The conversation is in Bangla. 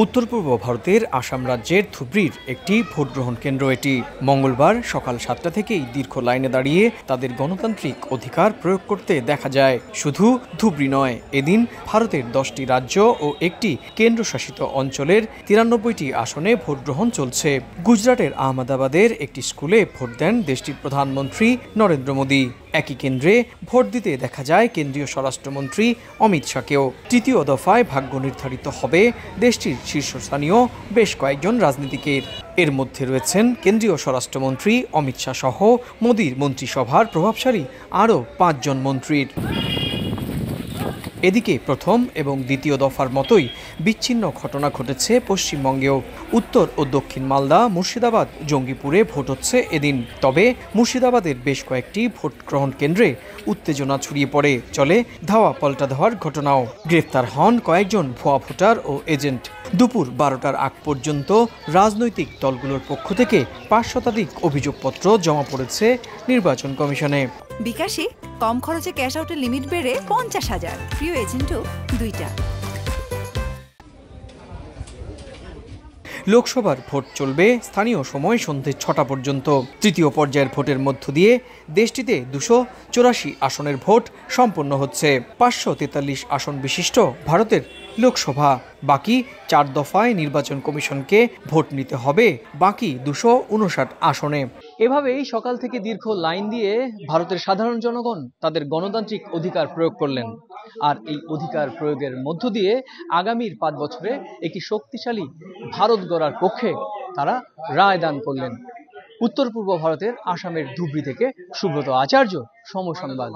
উত্তর পূর্ব ভারতের আসাম রাজ্যের ধুবড়ির একটি ভোটগ্রহণ কেন্দ্র এটি। মঙ্গলবার সকাল 7টা থেকেই দীর্ঘ লাইনে দাঁড়িয়ে তাদের গণতান্ত্রিক অধিকার প্রয়োগ করতে দেখা যায়। শুধু ধুবড়ি নয়, এদিন ভারতের 10টি রাজ্য ও একটি কেন্দ্রশাসিত অঞ্চলের 93টি আসনে ভোটগ্রহণ চলছে। গুজরাটের আহমেদাবাদের একটি স্কুলে ভোট দেন দেশটির প্রধানমন্ত্রী নরেন্দ্র মোদী। একই কেন্দ্রে ভোট দিতে দেখা যায় কেন্দ্রীয় স্বরাষ্ট্রমন্ত্রী অমিত শাহকেও। তৃতীয় দফায় ভাগ্য নির্ধারিত হবে দেশটির শীর্ষস্থানীয় বেশ কয়েকজন রাজনীতিকের। এর মধ্যে রয়েছেন কেন্দ্রীয় স্বরাষ্ট্রমন্ত্রী অমিত শাহ সহ মোদীর মন্ত্রিসভার প্রভাবশালী আরও 5 জন মন্ত্রীর। এদিকে প্রথম এবং দ্বিতীয় দফার মতোই বিচ্ছিন্ন ঘটনা ঘটেছে পশ্চিমবঙ্গেও। উত্তর ও দক্ষিণ মালদা, মুর্শিদাবাদ, জঙ্গিপুরে ভোট হচ্ছে এদিন। তবে মুর্শিদাবাদের বেশ কয়েকটি ভোট গ্রহণ কেন্দ্রে উত্তেজনা ছড়িয়ে পড়ে, চলে ধাওয়া পাল্টা দেওয়ার ঘটনাও। গ্রেফতার হন কয়েকজন ভুয়া ভোটার ও এজেন্ট। দুপুর 12টার আগ পর্যন্ত রাজনৈতিক দলগুলোর পক্ষ থেকে 5 শতাধিক অভিযোগপত্র জমা পড়েছে নির্বাচন কমিশনে। বিকাশে কম খরচে ক্যাশ আউটের লিমিট বেড়ে 50,000, প্রিয় এজেন্টও 2টা। লোকসভার ভোট চলবে স্থানীয় সময় সন্ধ্যে 6টা পর্যন্ত। তৃতীয় পর্যায়ের ভোটের মধ্য দিয়ে দেশটিতে 284 আসনের ভোট সম্পন্ন হচ্ছে। 543 আসন বিশিষ্ট ভারতের লোকসভা। বাকি 4 দফায় নির্বাচন কমিশনকে ভোট নিতে হবে বাকি 259 আসনে। এভাবেই সকাল থেকে দীর্ঘ লাইন দিয়ে ভারতের সাধারণ জনগণ তাদের গণতান্ত্রিক অধিকার প্রয়োগ করলেন। আর এই অধিকার প্রয়োগের মধ্য দিয়ে আগামীর 5 বছরে একটি শক্তিশালী ভারত গড়ার পক্ষে তারা রায় দান করলেন। উত্তর পূর্ব ভারতের আসামের ধুবড়ি থেকে সুব্রত আচার্য, সময় সংবাদ।